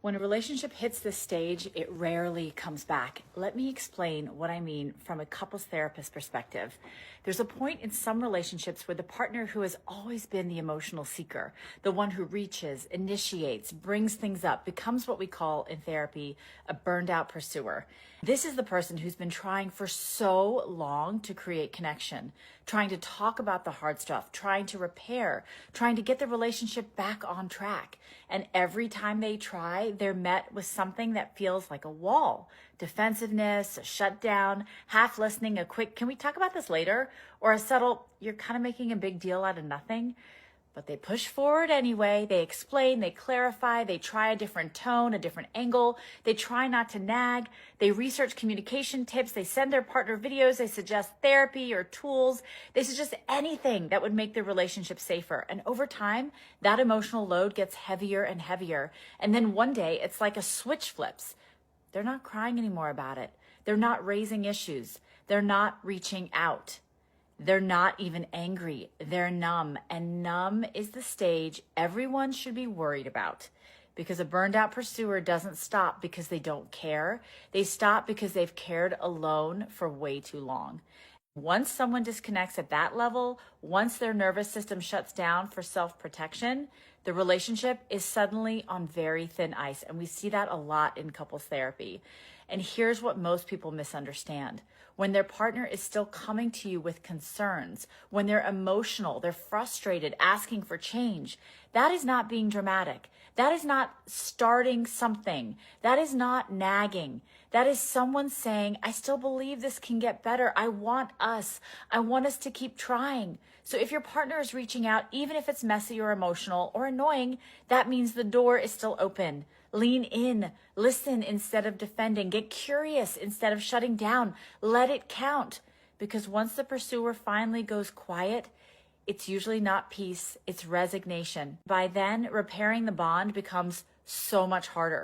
When a relationship hits this stage, it rarely comes back. Let me explain what I mean from a couples therapist perspective. There's a point in some relationships where the partner who has always been the emotional seeker, the one who reaches, initiates, brings things up, becomes what we call in therapy a burned out pursuer. This is the person who's been trying for so long to create connection, trying to talk about the hard stuff, trying to repair, trying to get the relationship back on track. And every time they try, they're met with something that feels like a wall. Defensiveness, a shutdown, half listening, a quick, can we talk about this later? Or a subtle, you're kind of making a big deal out of nothing. But they push forward anyway. They explain, they clarify, they try a different tone, a different angle. They try not to nag. They research communication tips. They send their partner videos. They suggest therapy or tools. They suggest anything that would make their relationship safer. And over time, that emotional load gets heavier and heavier. And then one day, it's like a switch flips. They're not crying anymore about it. They're not raising issues. They're not reaching out. They're not even angry. They're numb. And numb is the stage everyone should be worried about, because a burned out pursuer doesn't stop because they don't care. They stop because they've cared alone for way too long. Once someone disconnects at that level, once their nervous system shuts down for self-protection, the relationship is suddenly on very thin ice. And we see that a lot in couples therapy. And here's what most people misunderstand. When their partner is still coming to you with concerns, when they're emotional, they're frustrated, asking for change, that is not being dramatic. That is not starting something. That is not nagging. That is someone saying, I still believe this can get better. I want us to keep trying. So if your partner is reaching out, even if it's messy or emotional or annoying, that means the door is still open. Lean in, listen instead of defending, get curious instead of shutting down, let it count. Because once the pursuer finally goes quiet, it's usually not peace, it's resignation. By then, repairing the bond becomes so much harder.